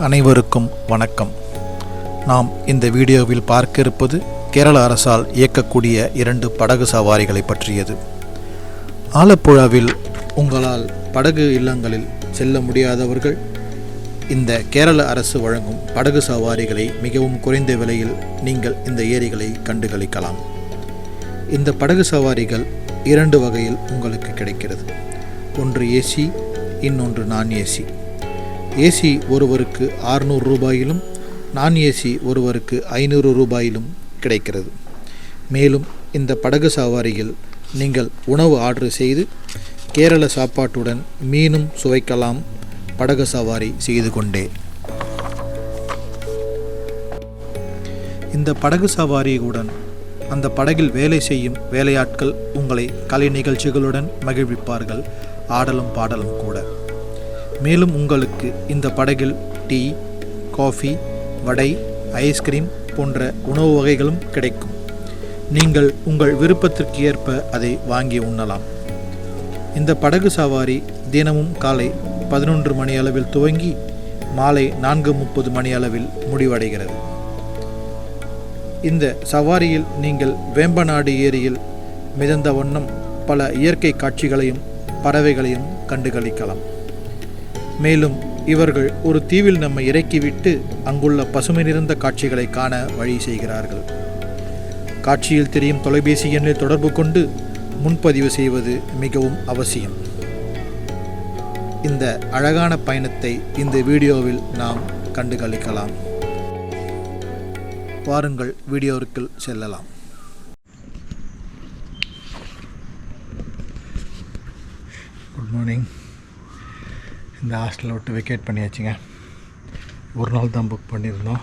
அனைவருக்கும் வணக்கம். நாம் இந்த வீடியோவில் பார்க்க இருப்பது கேரள அரசால் இயக்கக்கூடிய 2 படகு சவாரிகளை பற்றியது. ஆலப்புழாவில் உங்களால் படகு இல்லங்களில் செல்ல முடியாதவர்கள் இந்த கேரள அரசு வழங்கும் படகு சவாரிகளை மிகவும் குறைந்த விலையில் நீங்கள் இந்த ஏரிகளை கண்டுகளிக்கலாம். இந்த படகு சவாரிகள் 2 வகையில் உங்களுக்கு கிடைக்கிறது. ஒன்று ஏசி, இன்னொன்று நான் ஏசி. ஏசி ஒருவருக்கு 600 ரூபாயிலும் நான் ஏசி ஒருவருக்கு 500 ரூபாயிலும் கிடைக்கிறது. மேலும் இந்த படகு சவாரியில் நீங்கள் உணவு ஆர்டர் செய்து கேரள சாப்பாட்டுடன் மீனும் சுவைக்கலாம். படகு சவாரி செய்து கொண்டே இந்த படகு சவாரியுடன் அந்த படகில் வேலை செய்யும் வேலையாட்கள் உங்களை கலை நிகழ்ச்சிகளுடன் மகிழ்விப்பார்கள், ஆடலும் பாடலும் கூட. மேலும் உங்களுக்கு இந்த படகில் டீ, காஃபி, வடை, ஐஸ்கிரீம் போன்ற உணவு வகைகளும் கிடைக்கும். நீங்கள் உங்கள் விருப்பத்திற்கு ஏற்ப அதை வாங்கி உண்ணலாம். இந்த படகு சவாரி தினமும் காலை 11 மணி அளவில் துவங்கி மாலை 4:30 மணி அளவில் முடிவடைகிறது. இந்த சவாரியில் நீங்கள் வேம்பநாடு ஏரியில் மிதந்த வண்ணம் பல இயற்கை காட்சிகளையும் பறவைகளையும் கண்டுகளிக்கலாம். மேலும் இவர்கள் ஒரு தீவில் நம்மை இறக்கிவிட்டு அங்குள்ள பசுமை நிறைந்த காட்சிகளை காண வழி செய்கிறார்கள். காட்சியில் தெரியும் தொலைபேசி எண்ணில் தொடர்பு கொண்டு முன்பதிவு செய்வது மிகவும் அவசியம். இந்த அழகான பயணத்தை இந்த வீடியோவில் நாம் கண்டுகளிக்கலாம். வாருங்கள், வீடியோவுக்குள் செல்லலாம். Good morning. இந்த ஹாஸ்டலை விட்டு வெக்கேட் பண்ணியாச்சுங்க. ஒரு நாள் தான் புக் பண்ணியிருந்தோம்.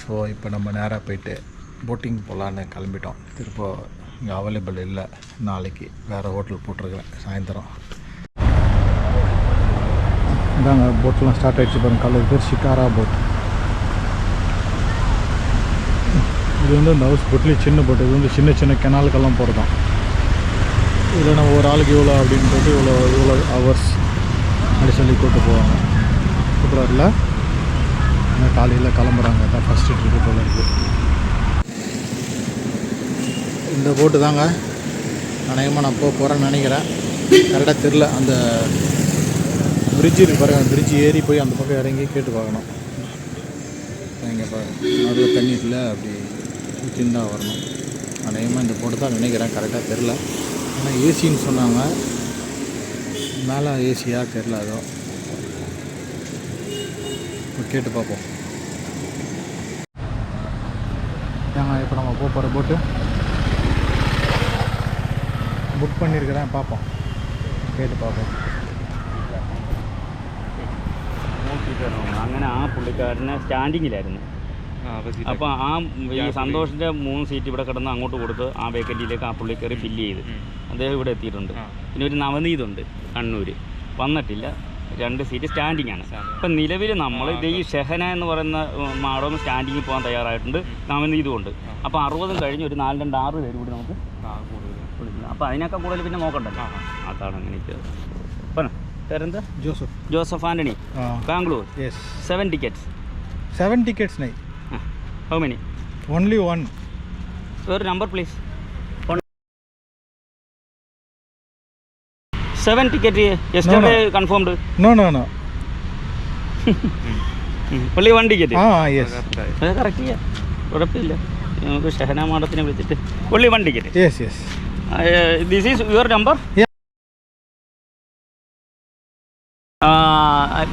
ஸோ இப்போ நம்ம நேராக போயிட்டு போட்டிங் போகலான்னு கிளம்பிட்டோம். திரும்ப இங்கே அவைலபிள் இல்லை. நாளைக்கு வேறு ஹோட்டல் போட்டிருக்கிறேன் சாயந்தரம். இதாங்க போட்டெலாம் ஸ்டார்ட் ஆகிடுச்சு பாருங்க. காலேஜ் பேர் ஷிகாரா போட். இது வந்து இந்த ஹவுஸ் போட்லேயே சின்ன போட்டு. இது வந்து சின்ன சின்ன கெனாலுக்கெல்லாம் போகிறதான். இதில் நம்ம ஒரு ஆளுக்கு இவ்வளோ அப்படின்னு போட்டு இவ்வளோ ஹவர்ஸ் அப்படி சொல்லி கூப்பிட்டு போவாங்க. சூப்பராக இல்லை? காலையில் கிளம்புறாங்க. தான் ஃபஸ்ட்டு ட்ரிப்பு போல் இருக்குது. இந்த போட்டு தாங்க அநேகமாக நான் போகிறேன்னு நினைக்கிறேன். கரெக்டாக தெரில. அந்த பிரிட்ஜு இருக்கு பாருங்கள். பிரிட்ஜு ஏறி போய் அந்த பக்கம் இறங்கி கேட்டு பார்க்கணும். இங்கே அதில் தண்ணியில் அப்படி ஊற்றின்னு தான் வரணும். அநேகமாக இந்த போட்டு தான் நினைக்கிறேன். கரெக்டாக தெரில. ஆனால் ஏசின்னு சொன்னாங்க. மேலே ஏசியா தெரில. அதோ கேட்டு பார்ப்போம். ஏங்க இப்போ நம்ம போகிற போட்டு புக் பண்ணியிருக்கிறேன். பார்ப்போம், കേട്ട് பார்ப்போம். അങ്ങനെ ആ പുള്ളിക്കാരന് സ്റ്റാൻഡിങ്ങിലായിരുന്നു. അപ്പോൾ ആ ഈ സന്തോഷിൻ്റെ 3 സീറ്റ് ഇവിടെ കിടന്ന് അങ്ങോട്ട് കൊടുത്ത് ആ വേക്കൻറ്റിയിലേക്ക് ആ പുള്ളി കയറി ഫില്ല് ചെയ്ത് അദ്ദേഹം ഇവിടെ എത്തിയിട്ടുണ്ട്. പിന്നെ ഒരു നവനീതുണ്ട് കണ്ണൂർ, വന്നിട്ടില്ല. 2 സീറ്റ് സ്റ്റാൻഡിങ് ആണ്. ഇപ്പം നിലവിൽ നമ്മൾ ഇത് ഈ ഷെഹന എന്ന് പറയുന്ന മാഡം സ്റ്റാൻഡിങ്ങിൽ പോകാൻ തയ്യാറായിട്ടുണ്ട്. നവനീതുണ്ട്. അപ്പോൾ 60 കഴിഞ്ഞ് ഒരു 4-2-6 പേര് കൂടി നമുക്ക് വിളിക്കണം. അപ്പോൾ അതിനൊക്കെ കൂടുതൽ പിന്നെ നോക്കണ്ടല്ലോ. അതാണ് അങ്ങനെയൊക്കെ. അപ്പം പേരെന്താ? Joseph Antony, Bangalore. 7 tickets. 7 tickets नहीं. How many? Only one. Your number please. 7 ticket yesterday confirmed. No. Only 1 ticket. Yes. Correct. കുഴപ്പമില്ല. നമുക്ക് ഷഹന മാഡത്തിനെ വിളിച്ചിട്ട് only 1 ticket. Yes. This is your number? Yeah.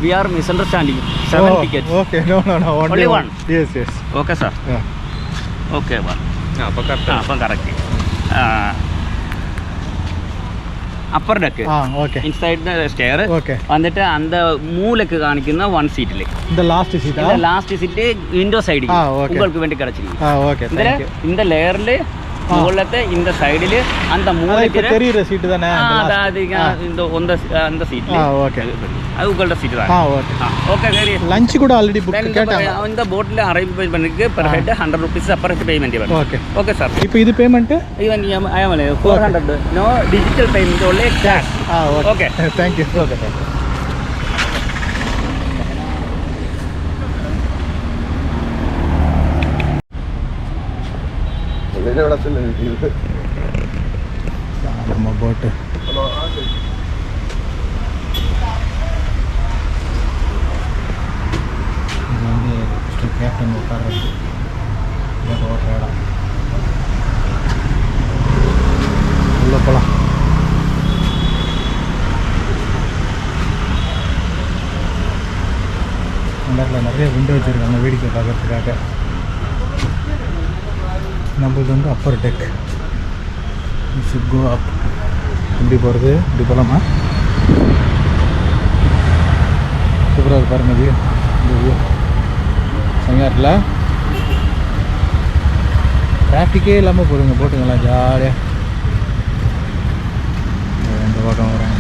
We are misunderstanding. 7 tickets. Okay. No. Only one. Yes. Okay sir. Yeah. Okay one. അപ്പം correct. Upper deck inside the stair. വന്നിട്ട് அந்த மூலைக்கு காணிക്കുന്ന 1 சீட்டில் இந்த லாஸ்ட் சீட் விண்டோ சைடு உங்களுக்கு வேண்டி கிடைச்சிருக்கு. இந்த லேயர்ல முகலത്തെ இந்த சைடுல அந்த மூலைக்கு தெரியுற சீட் தானே. அதாவது இந்த சீட்ல அது உங்களோட சீட் தான். ஓகே சரி. லஞ்ச் கூட ஆல்ரெடி புக் கேட்டாங்க. இந்த போட்ல அரைவ் பண்ணிருக்கு. Per head 100 rupees separate payment பண்ணு. Okay sir. இப்போ இது payment even I am 400. No digital payment only cash. Okay. Thank you. വെള്ളത്തിൽ நம்ம போட்டு இது வந்து கேப்டன் உட்கார்றது இதை ஓட்டுற இடம் உள்ள போகலாம். அந்த இடத்துல நிறைய விண்டோ வச்சுருக்காங்க வேடிக்கை பார்க்கறதுக்காக. நம்மளது வந்து அப்பர் டெக். கோ அப். இப்படி போகிறது இப்படி போகலாமா? சூப்பராக பாருங்கள் வியூ. இந்த வியூ செம்மையாக இருக்குல்ல? டிராஃபிக்கே இல்லாமல் போடுங்க போட்டுங்களா ஜாலியாக. இந்த பக்கம் வரேன்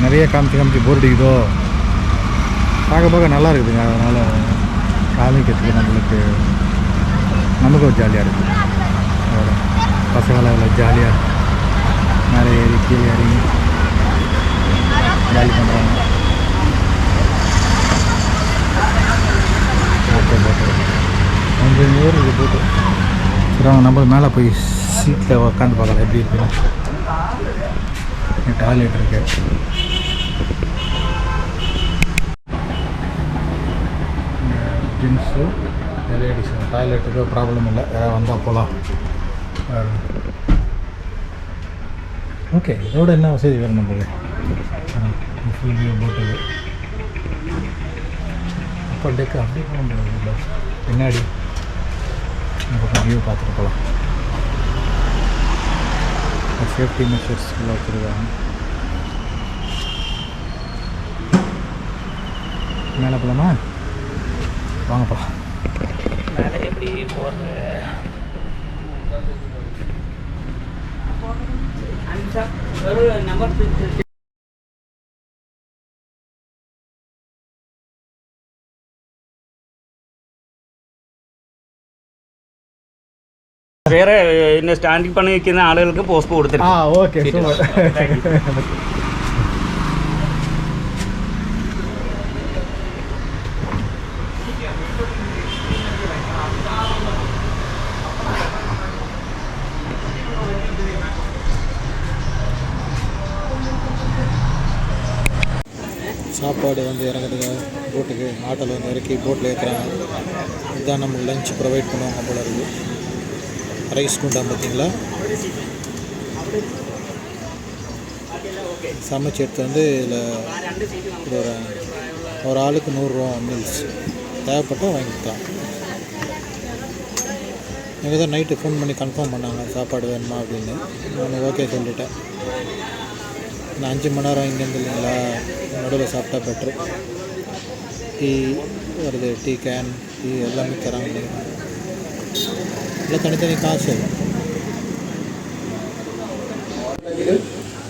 நிறைய காமிச்சு போர் அடிக்குதோ. பார்க்க நல்லா இருக்குதுங்க. அதனால் காமிக்கிறதுக்கு நமக்கு ஒரு ஜாலியாக இருக்குது. பசங்களாம் ஜாலியாக மேலே ஏறி கீழே இறங்கி ஜாலி பண்ணுறாங்க. கொஞ்சம் நேரம் இது போட்டு சரி அவங்க நம்ம மேலே போய் சீட்டில் உட்காந்து பார்க்கலாம் எப்படி இருக்குன்னு. டாய்லெட் இருக்கு. ஜென்ஸு லேடிஸு டாய்லெட்டுக்கு ப்ராப்ளம் இல்லை. யாராவது வந்தால் போகலாம். ஓகே இதோட என்ன வசதி வேறு நம்மளுக்கு? ஃபுல் வியூ போட்டது அப்போ டெக்கு அப்படியே போக முடியாது. பின்னாடி பக்கம் வியூ பார்த்துட்டு போகலாம். சேஃப்டி மெஷர்ஸ் எல்லாம் வச்சுருக்காங்க. மேலே போகலாமா? வாங்க போகலாம். மேலே எப்படி போகிறது? വേറെ പിന്നെ സ്റ്റാൻഡിൽ പണി വയ്ക്കുന്ന ആളുകൾക്ക് പോസ്റ്റ് കൊടുത്തിട്ടുണ്ട്. ഓക്കെ சாப்பாடு வந்து இறங்கிறதுக்காக போட்டுக்கு ஆட்டோவில் வந்து இறக்கி போட்டில் ஏற்றுறாங்க. இதுதான் நமக்கு லஞ்ச் ப்ரொவைட் பண்ணுவாங்க போல இருக்குது. ரைஸ் குண்டா பார்த்தீங்களா? சமைச்சு எடுத்து வந்து இதில் ஒரு ஆளுக்கு 100 ரூபா மீல்ஸ் தேவைப்பட்டால் வாங்கிக்கலாம். எங்கள் தான் நைட்டு ஃபோன் பண்ணி கன்ஃபார்ம் பண்ணாங்க சாப்பாடு வேணுமா அப்படின்னு. நான் ஓகே சொல்லிட்டேன். நான் 5 மணி நேரம் இங்கேருந்து இல்லைங்களா, நடுவில் சாப்பிட்டா பெட்ரு. டீ வருது, டீ கேன் டீ எல்லாமே தராங்க. இல்லைங்க எல்லாம் தனித்தனி காசு.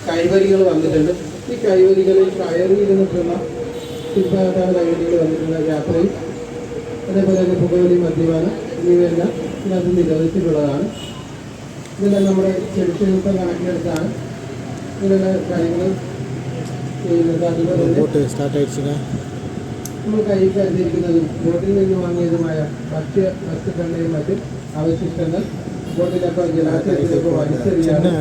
കൈവരികൾ വന്നിട്ടുണ്ട്. ഈ കൈവരികളിൽ കയറിയിരുന്നിട്ടുള്ള ശില്പകല കൈവരികൾ വന്നിട്ടുള്ള യാത്രയും അതേപോലെ തന്നെ പുകവലി മദ്യപാനം എന്നിവയെല്ലാം ഇതിനകത്ത് നിരോധിച്ചിട്ടുള്ളതാണ്. ഇതെല്ലാം നമ്മുടെ ചെറുശില്പം കണക്കിലെടുത്താണ് ഇതിലുള്ള കാര്യങ്ങൾ ചെയ്യുന്നത്. അതുപോലെ സ്റ്റാർട്ട് ആയിடுச்சுங்க. നമ്മൾ കയ്യിൽ കരുതിയിരിക്കുന്നതും ബോട്ടിൽ നിന്ന് വാങ്ങിയതുമായ ഭക്ഷ്യ വസ്തുക്കളുടെയും മറ്റും അവശിഷ്ടങ്ങൾ ബോട്ടിലൊക്കെ ജലാശയത്തിലൊക്കെ വലിച്ചെറിയാതെ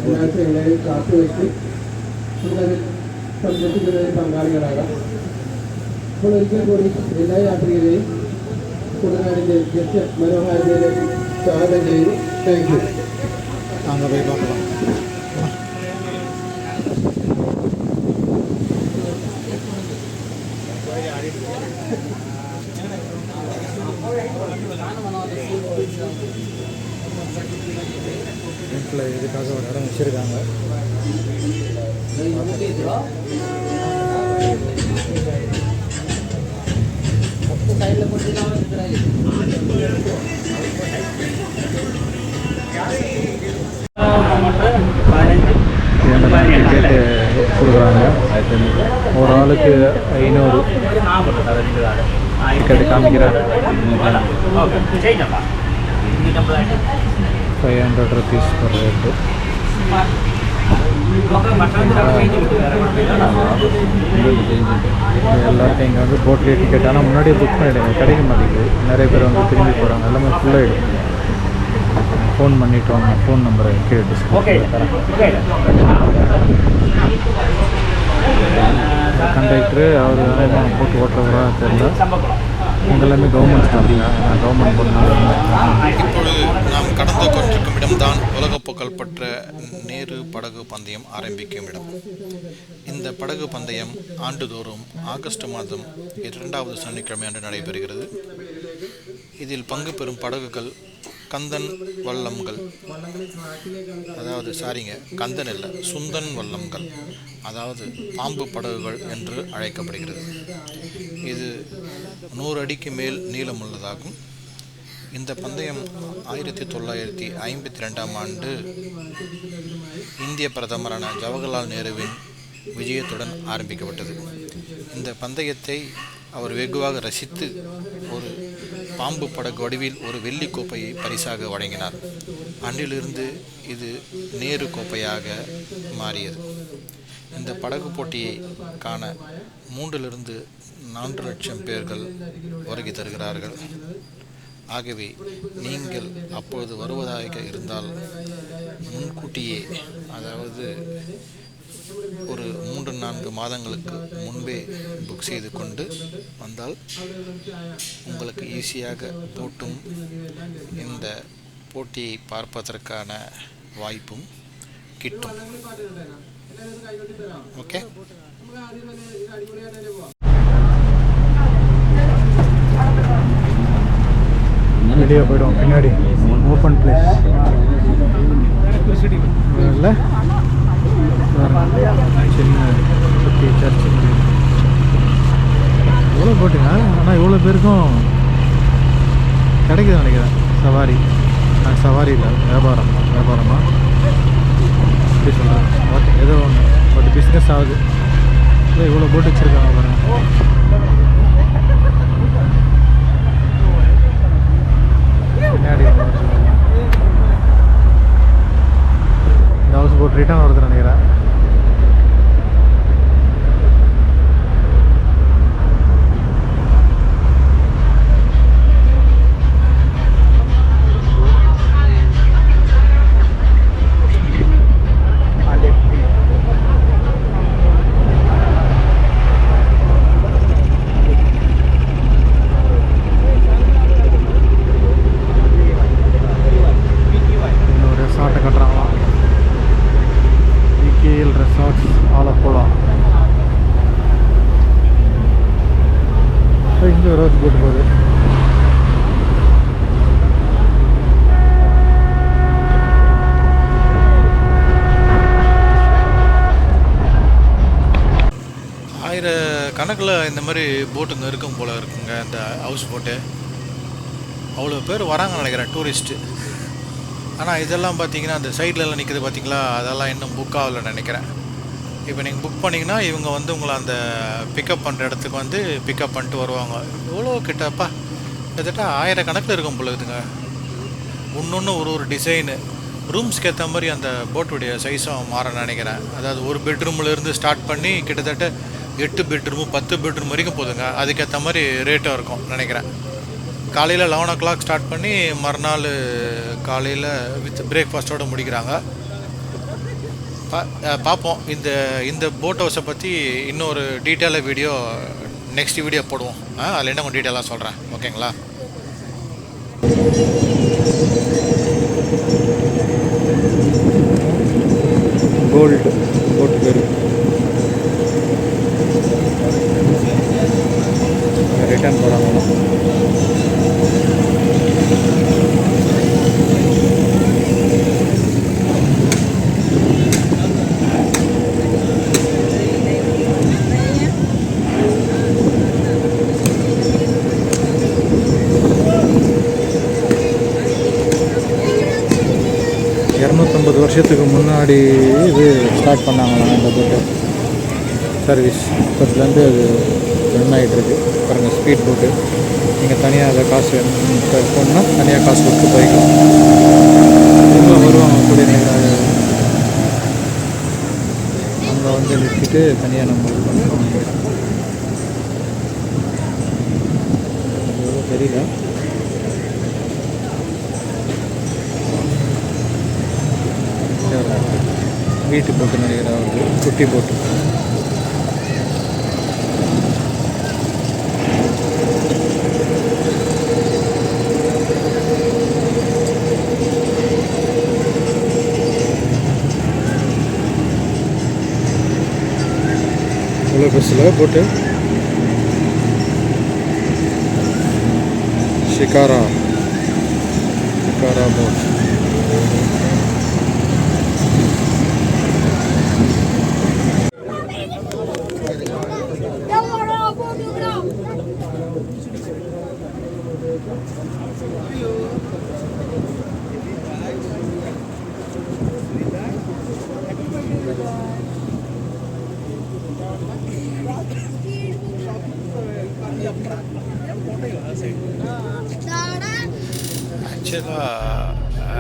ജലാശയങ്ങളെയും കാത്തുവെച്ച് നമ്മളതിൽ സംരക്ഷിക്കുന്നതിൽ പങ്കാളികളാകാം. അപ്പോൾ ഒരിക്കൽ കൂടി എല്ലാ യാത്രികരെയും കുട്ടനാടിൻ്റെ വ്യത്യസ്ത മനോഹാരിതയിലേക്ക് സ്വാഗതം ചെയ്തു. Thank you. அங்கே போய் பார்க்கலாம். வீட்டில் இதுக்காக ஒரு இடம் வச்சுருக்காங்க. டிக்கெட்டு கொடுக்குறாங்க. ஒரு ஆளுக்கு 500 டிக்கெட்டு காமிக்கிறாங்க. 500 rupees per head. எல்லாத்தையும் இங்கே வந்து போட்லேயே டிக்கெட், ஆனால் முன்னாடியே புக் பண்ணிவிடுங்க, கிடைக்க மாட்டேங்குது. நிறைய பேர் வந்து திரும்பி போகிறாங்க, எல்லாமே ஃபுல்லாகிடும். ஃபோன் பண்ணிவிட்டு வாங்க, ஃபோன் நம்பரை கேட்டு கண்டக்டரு அவர் வேலை போட்டு ஓட்டுறவரா தெரியல. எல்லாமே கவர்மெண்ட் ஸ்டாஃப்ங்க, கவர்மெண்ட் பண்ணாங்க. இப்பொழுது நாம் கடந்து கொண்டிருக்கும் இடம்தான் உலக புகழ் பெற்ற நேரு படகு பந்தயம் ஆரம்பிக்கும் இடம். இந்த படகு பந்தயம் ஆண்டுதோறும் ஆகஸ்ட் மாதம் 2வது சனிக்கிழமை அன்று நடைபெறுகிறது. இதில் பங்கு பெறும் படகுகள் கந்தன் வல்லம்கள், அதாவது கந்தன் இல்லை, சுந்தன் வல்லம்கள், அதாவது பாம்பு படகுகள் என்று அழைக்கப்படுகிறது. இது 100 அடிக்கு மேல் நீளமுள்ளதாகும். இந்த பந்தயம் 1952ஆம் ஆண்டு இந்திய பிரதமரான ஜவஹர்லால் நேருவின் விஜயத்துடன் ஆரம்பிக்கப்பட்டது. இந்த பந்தயத்தை அவர் வெகுவாக ரசித்து ஒரு பாம்பு படகு வடிவில் ஒரு வெள்ளி கோப்பையை பரிசாக வழங்கினார். அன்றிலிருந்து இது நேரு கோப்பையாக மாறியது. இந்த படகு போட்டியை காண 3 to 4 லட்சம் பேர்கள் வருகை தருகிறார்கள். ஆகவே நீங்கள் அப்பொழுது வருவதாக இருந்தால் முன்கூட்டியே, அதாவது ஒரு 3-4 மாதங்களுக்கு முன்பே புக் செய்து கொண்டு வந்தால் உங்களுக்கு ஈஸியாக போட்டும் இந்த போட்டியை பார்ப்பதற்கான வாய்ப்பும் கிட்டும். ஓகே, வெளியே போய்டும். பின்னாடி ஓப்பன் பிளேஸ் இல்லை, சின்ன சுற்றி சர்ச்சு எவ்வளோ போட்டுங்க. ஆனால் இவ்வளோ பேருக்கும் கிடைக்குது நினைக்கிறேன். சவாரி இல்லை, வியாபாரமாக எப்படி சொல்கிறேன். ஓகே, ஏதோ ஒன்று பட் பிஸ்னஸ் ஆகுது. இல்லை இவ்வளோ போட்டு வச்சுருக்காங்க பாருங்கள். பின்னாடி இந்த ஹவுஸ் போட் ரிட்டர்ன் வருது நினைக்கிறேன். இங்கே ரோஸ் போட்டு போகுது. கணக்கில் இந்த மாதிரி போட்டுங்க இருக்கும் போல் இருக்குங்க. இந்த ஹவுஸ் போட்டு அவ்வளோ பேர் வராங்க நினைக்கிறேன், டூரிஸ்ட்டு. ஆனால் இதெல்லாம் பார்த்தீங்கன்னா அந்த சைட்லலாம் நிற்கிது பார்த்தீங்களா, அதெல்லாம் இன்னும் புக் ஆகலை நினைக்கிறேன். இப்போ நீங்கள் புக் பண்ணிங்கன்னா இவங்க வந்து உங்களை அந்த பிக்கப் பண்ணுற இடத்துக்கு வந்து பிக்கப் பண்ணிட்டு வருவாங்க. எவ்வளோ கிட்டப்பா, கிட்டத்தட்ட 1000 கணக்கில் இருக்கும் போல இருக்குதுங்க. ஒன்று ஒரு டிசைனு, ரூம்ஸ்க்கு ஏற்ற மாதிரி அந்த போட்டுடைய சைஸும் மாற நினைக்கிறேன். அதாவது ஒரு பெட்ரூம்லேருந்து ஸ்டார்ட் பண்ணி கிட்டத்தட்ட 8 பெட்ரூமு 10 பெட்ரூம் வரைக்கும் போதுங்க. அதுக்கேற்ற மாதிரி ரேட்டும் இருக்கும் நினைக்கிறேன். காலையில் 11 o'clock ஸ்டார்ட் பண்ணி மறுநாள் காலையில் வித் பிரேக்ஃபாஸ்ட்டோடு முடிக்கிறாங்க. பார்ப்போம். இந்த போட் ஹவுஸை பற்றி இன்னொரு டீட்டெயிலாக வீடியோ நெக்ஸ்ட் வீடியோ போடுவோம். அதில் என்ன கொஞ்சம் டீட்டெயிலாக சொல்கிறேன். ஓகேங்களா? கோல்டு போட்டு பேர் ரிட்டர்ன் போகிறாங்க. வருஷத்துக்கு முன்னாடி இது ஸ்டார்ட் பண்ணாங்களாம் இந்த போட்டு சர்வீஸ். இப்போத்துலேருந்து அது ரன் ஆகிட்டுருக்கு பாருங்கள். ஸ்பீட் போட்டு நீங்கள் தனியாக அதை காசு போனால் தனியாக காசு கொடுத்து போய்க்கலாம். திரும்ப வருவாங்க கூட அங்கே வந்து நிறுத்திட்டு தனியாக நம்ம இது பண்ணுறோம். தெரியல. வீட்டு போட்டு நினைக்கிறேன் அவருக்கு, குட்டி போட்டு. இவ்வளோ பெருசில் போட்டு ஷிகாரா போட்.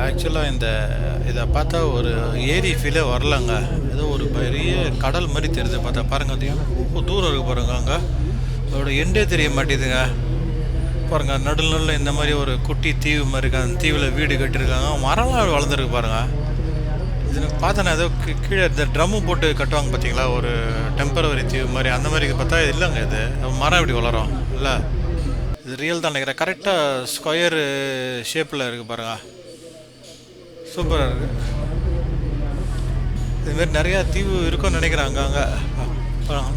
ஆக்சுவலாக இதை பார்த்தா ஒரு ஏரி ஃபீலே வரலங்க. ஏதோ ஒரு பெரிய கடல் மாதிரி தெரியுது பார்த்தா. பாருங்கள், அது ரொம்ப தூரம் இருக்குது பாருங்கள். அங்கே அதோட எண்டே தெரிய மாட்டேதுங்க. பாருங்கள், நடுநடுவில் இந்த மாதிரி ஒரு குட்டி தீவு மாதிரி இருக்கு. அந்த தீவில் வீடு கட்டியிருக்காங்க. மரம்லாம் வளர்ந்துருக்கு பாருங்கள். இது பார்த்தா ஏதோ கீழே இந்த ட்ரம்மு போட்டு கட்டுவாங்க பார்த்தீங்களா, ஒரு டெம்பரவரி தீவு மாதிரி. அந்த மாதிரி பார்த்தா இல்லைங்க, இது மரம் எப்படி வளரும் இல்லை. இது ரியல் தான் நினைக்கிறேன். கரெக்டாக ஸ்கொயர் ஷேப்பில் இருக்குது பாருங்கள். சூப்பராக இருக்குது. இதுமாரி நிறையா தீவு இருக்குன்னு நினைக்கிறேன். அங்கே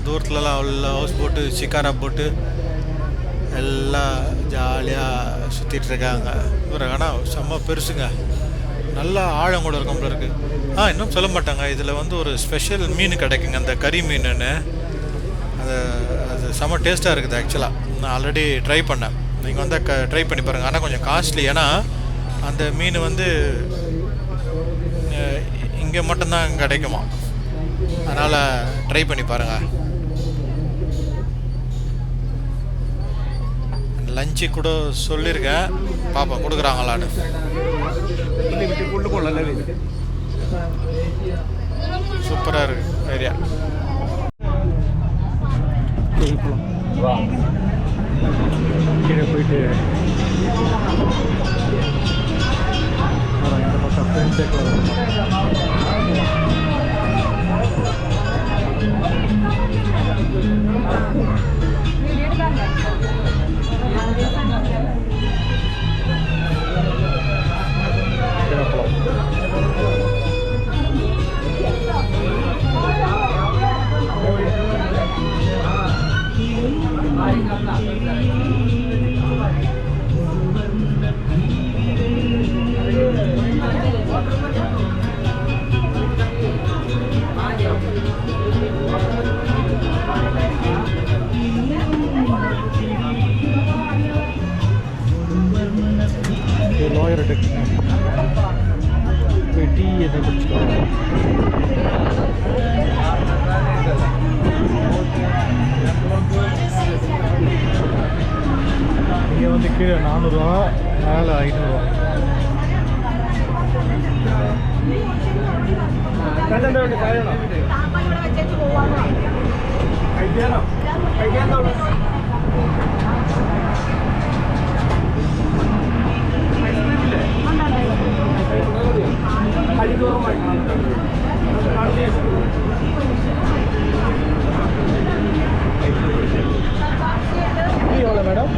தூரத்துலலாம் அவ்வளோ ஹவுஸ் போட்டு ஷிகாரா போட்டு எல்லாம் ஜாலியாக சுற்றிட்டு இருக்காங்க. ஆனால் செம்ம பெருசுங்க, நல்லா ஆழம் கூட இருக்கும் போல இருக்குது. இன்னும் சொல்ல மாட்டாங்க, இதில் வந்து ஒரு ஸ்பெஷல் மீன் கிடைக்குங்க, அந்த கறி மீனுன்னு. அது செம்ம டேஸ்ட்டாக இருக்குது. ஆக்சுவலாக நான் ஆல்ரெடி ட்ரை பண்ணேன். நீங்கள் வந்து ட்ரை பண்ணி பாருங்கள். ஆனால் கொஞ்சம் காஸ்ட்லி. ஏன்னா அந்த மீன் வந்து இங்கே மட்டும்தான் கிடைக்குமா. அதனால் ட்ரை பண்ணி பாருங்கள். லஞ்சு கூட சொல்லியிருக்கேன், பாப்பா கொடுக்குறாங்களான்னு. சூப்பராக இருக்குது ஏரியா. கீழே போயிட்டு இந்த பக்கம் ஃப்ரெண்ட்ஸே லாயர் போய் டீ எதை குடிச்சிட்டு இங்கே வந்து கீழே 400 ரூபா, மேலே 500 ரூபா. மேடம்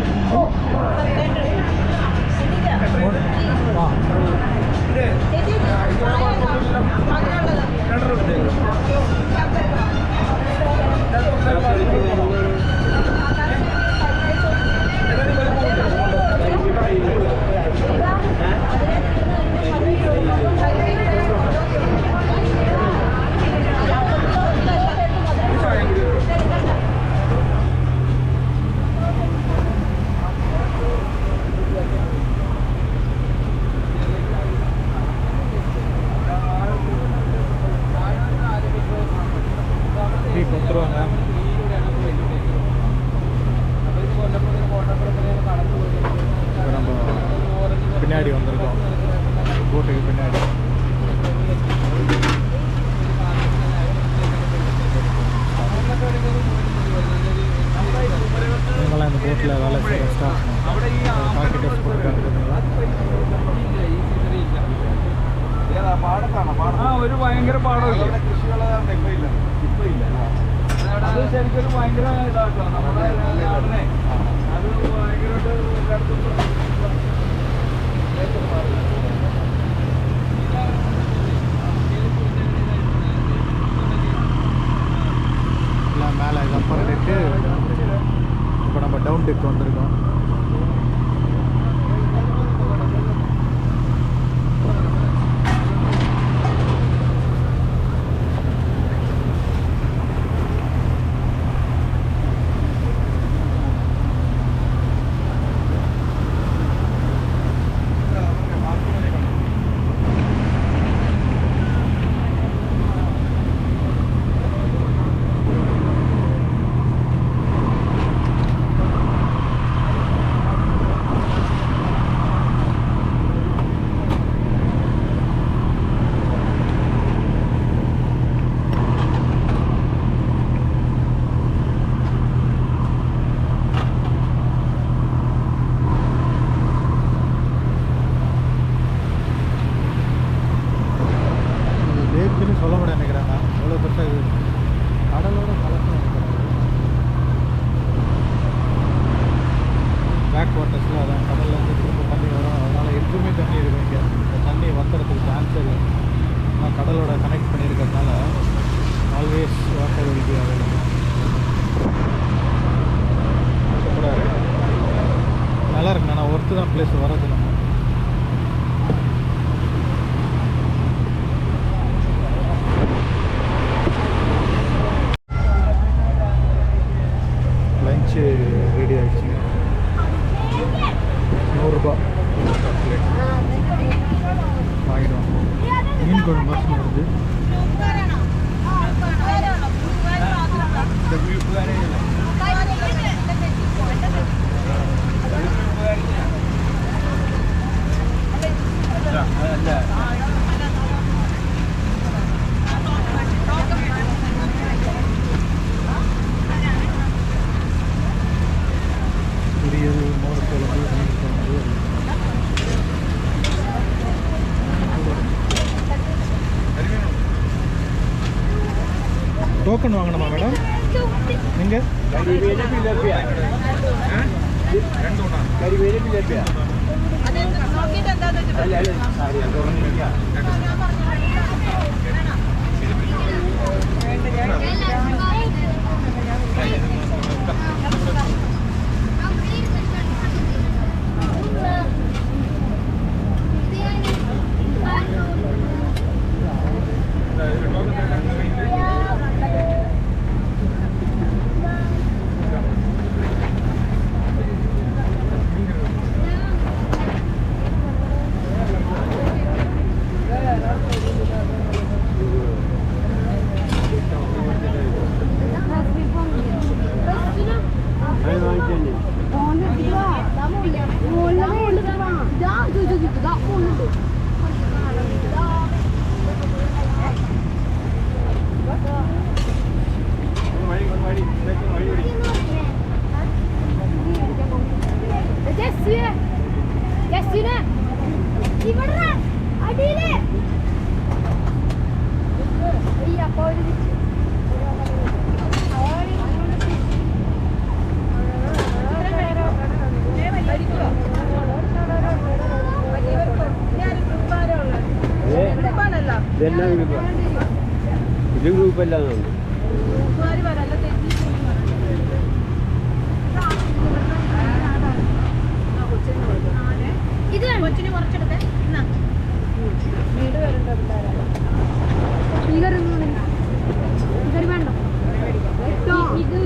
கொடுத்துருவாங்க. இப்போ நம்ம பின்னாடி வந்திருக்கோம், போட்டுக்கு பின்னாடி. வீட்டில் வேலை செய்கிற ஸ்டாஃப் காக்கி ட்ரெஸ் போட்டுருக்காங்க. ഒരു ഭയങ്കര പാടമില്ല ഇപ്പൊ ഇല്ല അത് ശരിക്കും ഭയങ്കര ഇതാട്ടോ നമ്മുടെ നാടിനെ അത് ഭയങ്കരമായിട്ട് എല്ലായിടത്തും எல்லாம் மேலே அப்பர் டெக்கு. இப்போ நம்ம டவுன் டெக் வந்திருக்கோம். சொல்ல முடியாது நினைக்கிறாங்க. எவ்வளோ பெருசாக இது கடலோட கலக்கம் நினைக்கிறாங்க. பேக் வாட்டர்ஸில் அதான் கடல்லேருந்து திரும்ப தண்ணி வரும். அதனால் எப்பவுமே தண்ணி இருக்கும் இங்கே. இந்த தண்ணி வத்துறதுக்கு சான்ஸ் இல்லை. ஆனால் கடலோட கனெக்ட் பண்ணியிருக்கிறதுனால always water will be available. சூப்பராக இருக்கு, நல்லா இருக்கு. நான் ஒர்த்து தான் பிளேஸ் வரது. நம்ம லஞ்சு ரெடி ஆகிடுச்சுங்க. 100 ரூபா பிளேட் வாங்கிடுவோம். மீன் குழம்பு வாசனை வருது. புரியது மோர் குழம்பு, மீன் குழம்பு. டோக்கன் வாங்கணுமா மேடம்? நீங்கள் ഗ്രൂപ്പെല്ലാം ഇത് കൊച്ചിന് കുറച്ചെടുത്തേ വീട് ഇതൊരു വേണ്ട ഇത്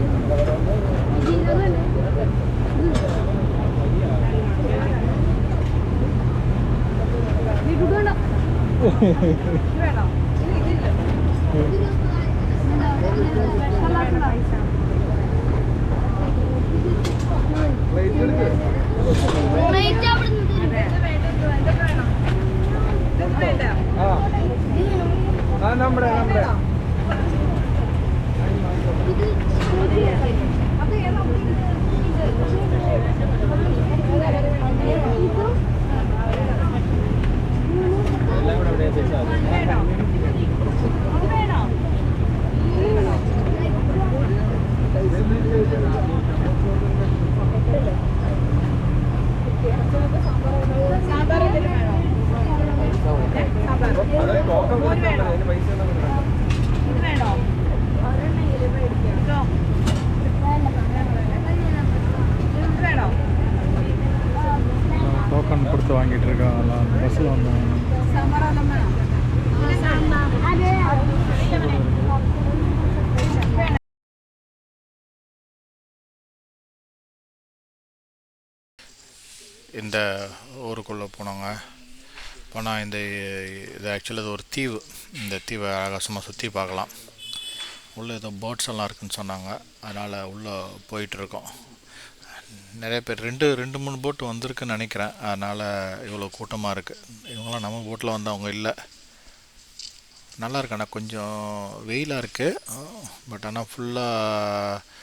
വീട്ടുകൊണ്ട് വേണോ നമ്മുടെ ഇത് இந்த ஊருக்குள்ளே போனோங்க. போனால் இது ஆக்சுவலி இது ஒரு தீவு. இந்த தீவை ஆகாசமாக சுற்றி பார்க்கலாம். உள்ளே ஏதோ பேர்ட்ஸ் எல்லாம் இருக்குதுன்னு சொன்னாங்க. அதனால் உள்ளே போயிட்டுருக்கோம். நிறைய பேர் 2-3 போட்டு வந்திருக்குன்னு நினைக்கிறேன். அதனால் இவ்வளோ கூட்டமாக இருக்குது. இவங்களாம் நம்ம போட்டில் வந்தவங்க இல்லை. நல்லா இருக்கு. ஆனால் கொஞ்சம் வெயிலாக இருக்குது. பட் ஆனால் ஃபுல்லாக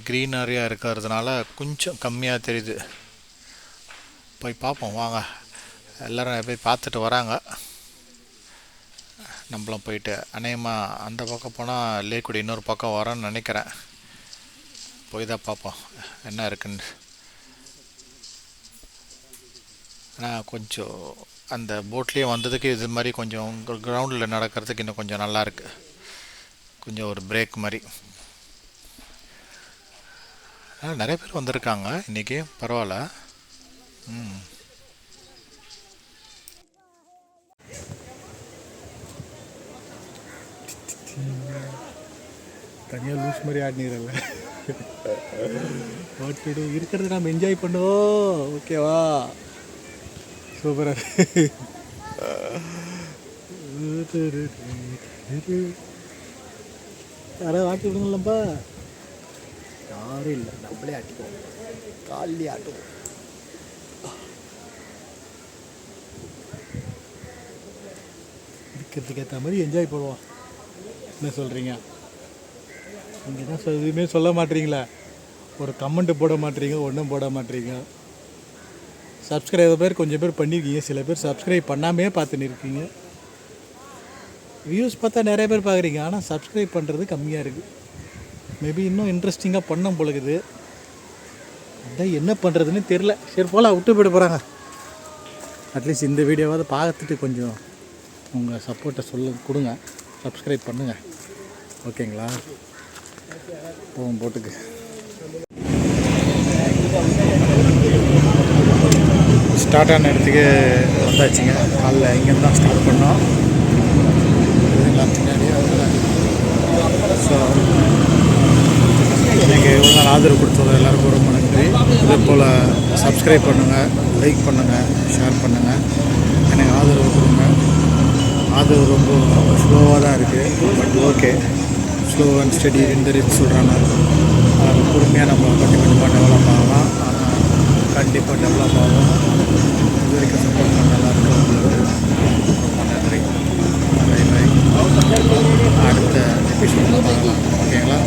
க்ரீனரியாக இருக்கிறதுனால கொஞ்சம் கம்மியாக தெரியுது. போய் பார்ப்போம் வாங்க. எல்லோரும் போய் பார்த்துட்டு வராங்க. நம்மளும் போயிட்டு அநேகமாக அந்த பக்கம் போனால் லேக்குடி இன்னொரு பக்கம் வரோன்னு நினைக்கிறேன். போய் தான் பார்ப்போம் என்ன இருக்குன்னு. ஆனால் கொஞ்சம் அந்த போட்லேயே வந்ததுக்கு இது மாதிரி கொஞ்சம் கிரவுண்டில் நடக்கிறதுக்கு இன்னும் கொஞ்சம் நல்லாயிருக்கு. கொஞ்சம் ஒரு பிரேக் மாதிரி. நிறைய பேர் வந்திருக்காங்க இன்றைக்கி. பரவாயில்ல. தனியாக லூஸ் மாதிரி ஆடினீரல்ல. வாட்டுடு இருக்கிறது நம்ம என்ஜாய் பண்ணுவோம். ஓகேவா? சூப்பராக. யாராவது ஆட்டி விடுங்களப்பா. யாரும் இல்லை, நம்மளே ஆட்டிக்குவோம். காலையே ஆட்டுவோம். இருக்கிறதுக்கு ஏற்ற மாதிரி என்ஜாய் பண்ணுவோம். என்ன சொல்கிறீங்க? நீங்கள் தான் எதுவுமே சொல்ல மாட்டீங்களா? ஒரு கமெண்ட்டு போட மாட்டீங்க, ஒன்றும் போட மாட்டீங்க. சப்ஸ்கிரைபர் கொஞ்சம் பேர் பண்ணியிருக்கீங்க, சில பேர் சப்ஸ்கிரைப் பண்ணாமே பார்த்துன்னு இருக்கீங்க. வியூஸ் பார்த்தா நிறைய பேர் பார்க்குறீங்க, ஆனால் சப்ஸ்கிரைப் பண்ணுறது கம்மியாக இருக்குது. மேபி இன்னும் இன்ட்ரெஸ்டிங்காக பண்ண போலுக்குது. அதான் என்ன பண்ணுறதுன்னு தெரில. சரி போல் விட்டு போய்ட்டு போகிறாங்க. அட்லீஸ்ட் இந்த வீடியோவாவது பார்த்துட்டு கொஞ்சம் உங்கள் சப்போர்ட்டை கொடுங்க. சப்ஸ்கிரைப் பண்ணுங்கள். ஓகேங்களா? போவோம் போட்டுக்கு. ஸ்டார்ட் ஆன இடத்துக்கு வந்தாச்சுங்க. காலைல இங்கேருந்து தான் ஸ்டார்ட் பண்ணோம். எல்லாம் பின்னாடியே ஸோ எனக்கு இவ்வளோ நாள் ஆதரவு கொடுத்தது எல்லாருக்கும் ரொம்ப நன்றி. இதே போல் சப்ஸ்கிரைப் பண்ணுங்கள், லைக் பண்ணுங்கள், ஷேர் பண்ணுங்கள். எனக்கு ஆதரவு கொடுங்க. ஆதரவு ரொம்ப ஸ்லோவாக தான் இருக்குது. But okay, slow and study இந்த ரீச் சொல்கிறாங்க. அது பொறுமையாக நம்ம கண்டிப்பாக டெவலப் ஆகலாம். ஆனால் கண்டிப்பாக டெவலப் ஆகும். இது வரைக்கும் சப்போர்ட் பண்ண எல்லாருக்கும் ரொம்ப நன்றி. Bye bye. அடுத்த எபிசோடில் பார்க்கலாம். ஓகேங்களா?